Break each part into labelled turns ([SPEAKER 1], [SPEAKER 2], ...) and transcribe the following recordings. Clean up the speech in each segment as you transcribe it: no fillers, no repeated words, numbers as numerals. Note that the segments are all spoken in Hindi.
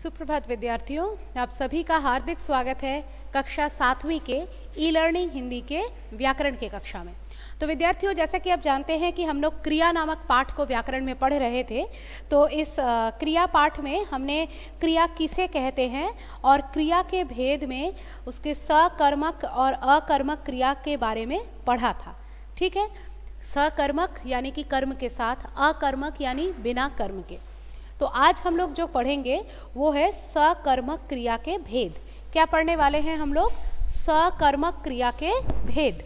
[SPEAKER 1] सुप्रभात विद्यार्थियों, आप सभी का हार्दिक स्वागत है कक्षा 7वीं के ई लर्निंग हिंदी के व्याकरण के कक्षा में। तो विद्यार्थियों, जैसा कि आप जानते हैं कि हम लोग क्रिया नामक पाठ को व्याकरण में पढ़ रहे थे। तो इस क्रिया पाठ में हमने क्रिया किसे कहते हैं और क्रिया के भेद में उसके सकर्मक और अकर्मक क्रिया के बारे में पढ़ा था। ठीक है, सकर्मक यानी कि कर्म के साथ, अकर्मक यानी बिना कर्म के। तो आज हम लोग जो पढ़ेंगे वो है सकर्मक क्रिया के भेद। क्या पढ़ने वाले हैं हम लोग? सकर्मक क्रिया के भेद।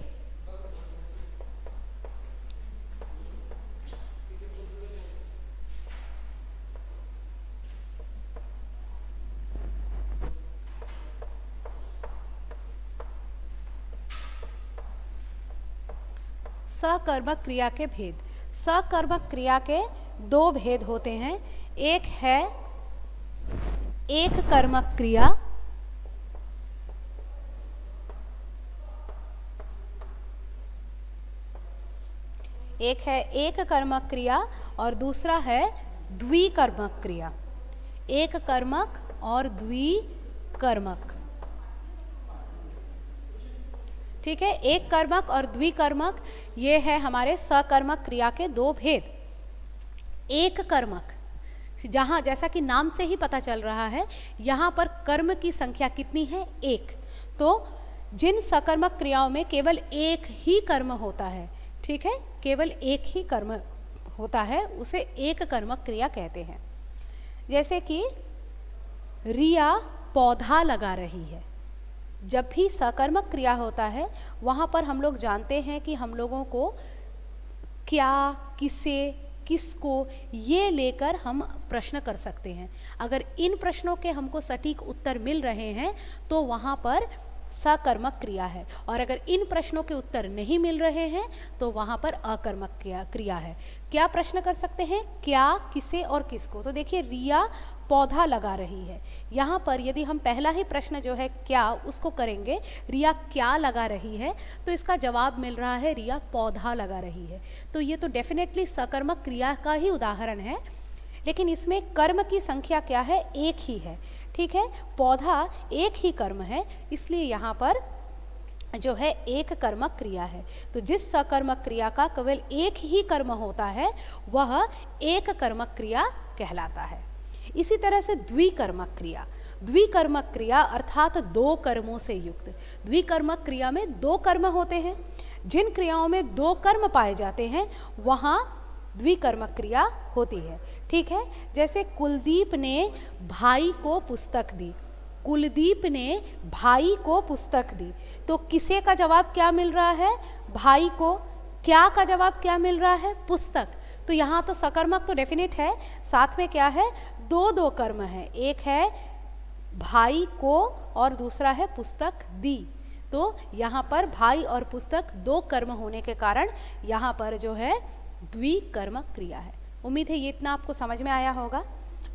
[SPEAKER 1] सकर्मक क्रिया के भेद। सकर्मक क्रिया के दो भेद होते हैं। एक है एक कर्मक क्रिया, एक है एक कर्मक क्रिया और दूसरा है द्विकर्मक क्रिया। एक कर्मक और द्विकर्मक। ठीक है, एक कर्मक और द्विकर्मक, ये है हमारे सकर्मक क्रिया के दो भेद। एक कर्मक, जहाँ जैसा कि नाम से ही पता चल रहा है, यहाँ पर कर्म की संख्या कितनी है? एक। तो जिन सकर्मक क्रियाओं में केवल एक ही कर्म होता है, ठीक है, केवल एक ही कर्म होता है, उसे एक कर्मक क्रिया कहते हैं। जैसे कि रिया पौधा लगा रही है। जब भी सकर्मक क्रिया होता है वहाँ पर हम लोग जानते हैं कि हम लोगों को क्या, किसे, किसको, ये लेकर हम प्रश्न कर सकते हैं। अगर इन प्रश्नों के हमको सटीक उत्तर मिल रहे हैं तो वहाँ पर सकर्मक क्रिया है, और अगर इन प्रश्नों के उत्तर नहीं मिल रहे हैं तो वहाँ पर अकर्मक क्रिया है। क्या प्रश्न कर सकते हैं? क्या, किसे और किसको। तो देखिए, रिया पौधा लगा रही है। यहाँ पर यदि हम पहला ही प्रश्न जो है क्या, उसको करेंगे, रिया क्या लगा रही है, तो इसका जवाब मिल रहा है रिया पौधा लगा रही है। तो ये तो डेफिनेटली सकर्मक क्रिया का ही उदाहरण है, लेकिन इसमें कर्म की संख्या क्या है? एक ही है। ठीक है, पौधा एक ही कर्म है, इसलिए यहाँ पर जो है एक कर्मक क्रिया है। तो जिस सकर्मक क्रिया का केवल एक ही कर्म होता है वह एक कर्मक क्रिया कहलाता है। इसी तरह से द्विकर्मक क्रिया। द्विकर्मक क्रिया अर्थात दो कर्मों से युक्त। द्विकर्मक क्रिया में दो कर्म होते हैं। जिन क्रियाओं में दो कर्म पाए जाते हैं वहाँ द्विकर्मक क्रिया होती है। ठीक है, जैसे कुलदीप ने भाई को पुस्तक दी। कुलदीप ने भाई को पुस्तक दी, तो किसे का जवाब क्या मिल रहा है? भाई को। क्या का जवाब क्या मिल रहा है? पुस्तक। तो यहाँ तो सकर्मक तो डेफिनेट है, साथ में क्या है? दो दो कर्म है। एक है भाई को और दूसरा है पुस्तक दी। तो यहाँ पर भाई और पुस्तक दो कर्म होने के कारण यहाँ पर जो है द्विकर्मक क्रिया है। उम्मीद है ये इतना आपको समझ में आया होगा।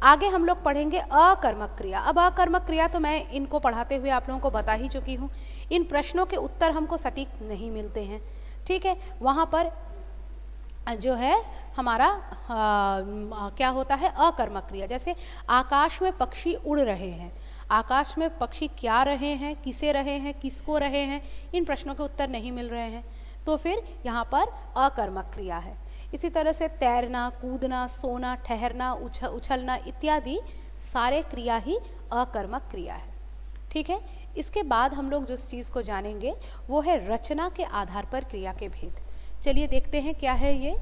[SPEAKER 1] आगे हम लोग पढ़ेंगे अकर्मक क्रिया। अब अकर्मक क्रिया तो मैं इनको पढ़ाते हुए आप लोगों को बता ही चुकी हूँ। इन प्रश्नों के उत्तर हमको सटीक नहीं मिलते हैं। ठीक है, वहाँ पर जो है हमारा क्या होता है? अकर्मक क्रिया। जैसे आकाश में पक्षी उड़ रहे हैं। आकाश में पक्षी क्या रहे हैं, किसे रहे हैं, किसको रहे हैं, इन प्रश्नों के उत्तर नहीं मिल रहे हैं, तो फिर यहाँ पर अकर्मक क्रिया है। इसी तरह से तैरना, कूदना, सोना, ठहरना, उछलना इत्यादि सारे क्रिया ही अकर्मक क्रिया है। ठीक है, इसके बाद हम लोग जिस चीज़ को जानेंगे वो है रचना के आधार पर क्रिया के भेद। चलिए देखते हैं क्या है ये।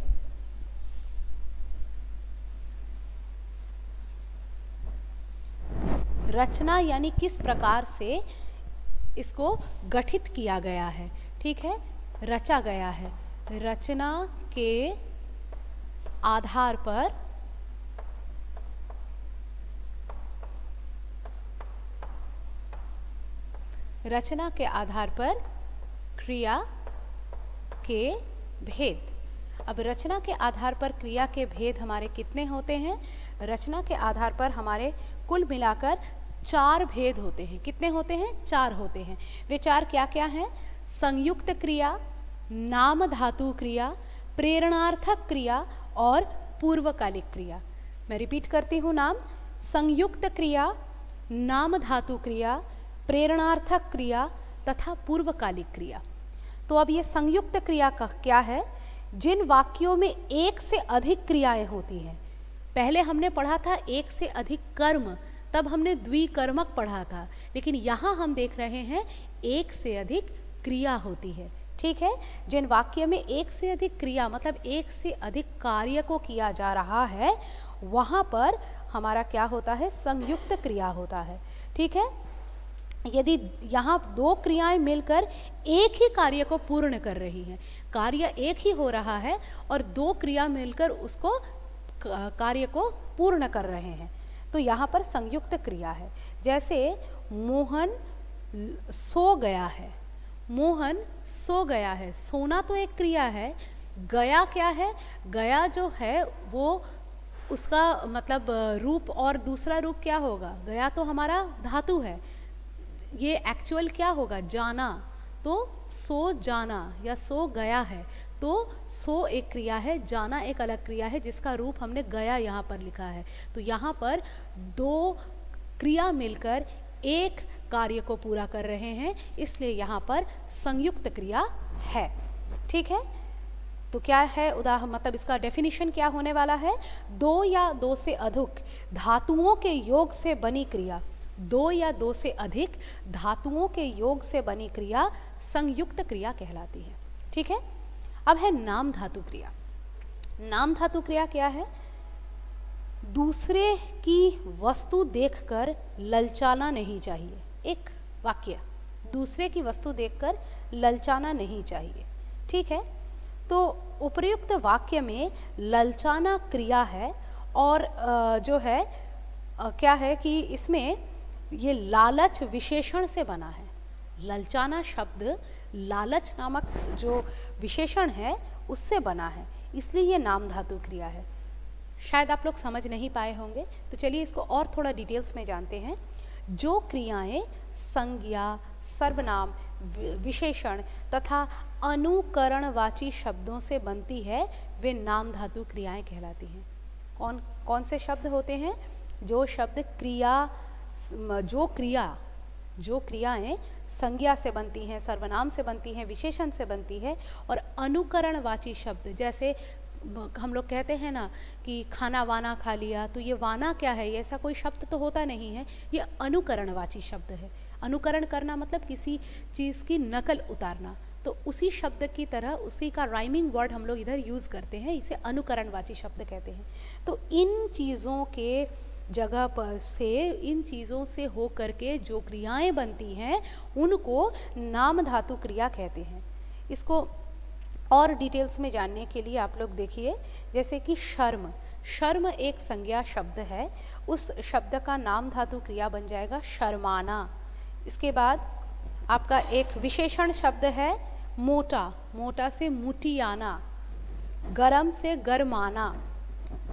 [SPEAKER 1] रचना यानी किस प्रकार से इसको गठित किया गया है। ठीक है, रचा गया है। रचना के आधार पर रचना के आधार पर क्रिया के भेद। अब रचना के आधार पर क्रिया के भेद हमारे कितने होते हैं? रचना के आधार पर हमारे कुल मिलाकर 4 भेद होते हैं। कितने होते हैं? 4 होते हैं। वे 4 क्या क्या हैं? संयुक्त क्रिया, नाम धातु क्रिया, प्रेरणार्थक क्रिया और पूर्वकालिक क्रिया। मैं रिपीट करती हूँ नाम: संयुक्त क्रिया, नाम धातु क्रिया, प्रेरणार्थक क्रिया तथा पूर्वकालिक क्रिया। तो अब ये संयुक्त क्रिया का क्या है? जिन वाक्यों में एक से अधिक क्रियाएं होती हैं। पहले हमने पढ़ा था एक से अधिक कर्म, तब हमने द्विकर्मक पढ़ा था, लेकिन यहाँ हम देख रहे हैं एक से अधिक क्रिया होती है। ठीक है, जिन वाक्य में एक से अधिक क्रिया मतलब एक से अधिक कार्य को किया जा रहा है, वहाँ पर हमारा क्या होता है? संयुक्त क्रिया होता है। ठीक है, यदि यहाँ दो क्रियाएं मिलकर एक ही कार्य को पूर्ण कर रही हैं, कार्य एक ही हो रहा है और दो क्रिया मिलकर उसको कार्य को पूर्ण कर रहे हैं, तो यहाँ पर संयुक्त क्रिया है। जैसे मोहन सो गया है, मोहन सो गया है, सोना तो एक क्रिया है, गया क्या है? गया जो है वो उसका मतलब रूप, और दूसरा रूप क्या होगा? गया तो हमारा धातु है, ये एक्चुअल क्या होगा? जाना, तो सो जाना या सो गया है, तो सो एक क्रिया है, जाना एक अलग क्रिया है, जिसका रूप हमने गया यहाँ पर लिखा है। तो यहाँ पर दो क्रिया मिलकर एक कार्य को पूरा कर रहे हैं, इसलिए यहाँ पर संयुक्त क्रिया है। ठीक है, तो क्या है उदाहरण, मतलब इसका डेफिनेशन क्या होने वाला है? दो या दो से अधिक धातुओं के योग से बनी क्रिया, दो या दो से अधिक धातुओं के योग से बनी क्रिया संयुक्त क्रिया कहलाती है। ठीक है, अब है नाम धातु क्रिया। नाम धातु क्रिया क्या है? दूसरे की वस्तु देखकर ललचाना नहीं चाहिए। एक वाक्य, दूसरे की वस्तु देखकर ललचाना नहीं चाहिए। ठीक है, तो उपर्युक्त वाक्य में ललचाना क्रिया है, और जो है क्या है कि इसमें ये लालच विशेषण से बना है। ललचाना शब्द लालच नामक जो विशेषण है उससे बना है, इसलिए ये नाम धातु क्रिया है। शायद आप लोग समझ नहीं पाए होंगे, तो चलिए इसको और थोड़ा डिटेल्स में जानते हैं। जो क्रियाएं संज्ञा, सर्वनाम, विशेषण तथा अनुकरणवाची शब्दों से बनती है, वे नाम धातु क्रियाएं कहलाती हैं। कौन कौन से शब्द होते हैं? जो शब्द क्रिया, जो क्रियाएं संज्ञा से बनती हैं, सर्वनाम से बनती हैं, विशेषण से बनती है, और अनुकरणवाची शब्द, जैसे हम लोग कहते हैं ना कि खाना वाना खा लिया, तो ये वाना क्या है? ये ऐसा कोई शब्द तो होता नहीं है, ये अनुकरणवाची शब्द है। अनुकरण करना मतलब किसी चीज़ की नकल उतारना, तो उसी शब्द की तरह उसी का राइमिंग वर्ड हम लोग इधर यूज़ करते हैं, इसे अनुकरणवाची शब्द कहते हैं। तो इन चीज़ों के जगह पर से, इन चीज़ों से हो करके जो क्रियाएं बनती हैं उनको नाम धातु क्रिया कहते हैं। इसको और डिटेल्स में जानने के लिए आप लोग देखिए, जैसे कि शर्म, शर्म एक संज्ञा शब्द है, उस शब्द का नाम धातु क्रिया बन जाएगा शर्माना। इसके बाद आपका एक विशेषण शब्द है मोटा, मोटा से मुटियाना, गरम से गरमाना।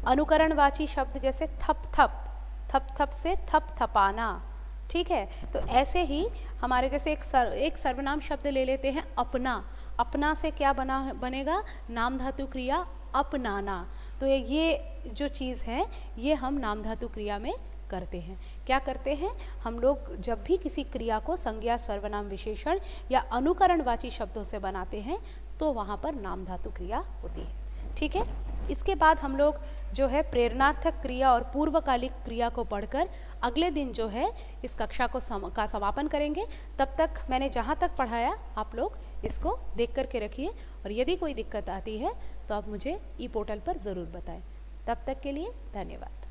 [SPEAKER 1] अनुकरणवाची शब्द जैसे थप थप, थप थप से थप थपाना। ठीक है, तो ऐसे ही हमारे जैसे एक सर्वनाम शब्द ले लेते हैं अपना, अपना से क्या बनेगा? नाम धातु क्रिया अपनाना। तो ये जो चीज़ है ये हम नाम धातु क्रिया में करते हैं। क्या करते हैं हम लोग? जब भी किसी क्रिया को संज्ञा, सर्वनाम, विशेषण या अनुकरणवाची शब्दों से बनाते हैं तो वहाँ पर नाम धातु क्रिया होती है। ठीक है, इसके बाद हम लोग जो है प्रेरणार्थक क्रिया और पूर्वकालिक क्रिया को पढ़कर अगले दिन जो है इस कक्षा को समापन करेंगे। तब तक मैंने जहाँ तक पढ़ाया आप लोग इसको देख कर के रखिए, और यदि कोई दिक्कत आती है तो आप मुझे ई पोर्टल पर ज़रूर बताएं। तब तक के लिए धन्यवाद।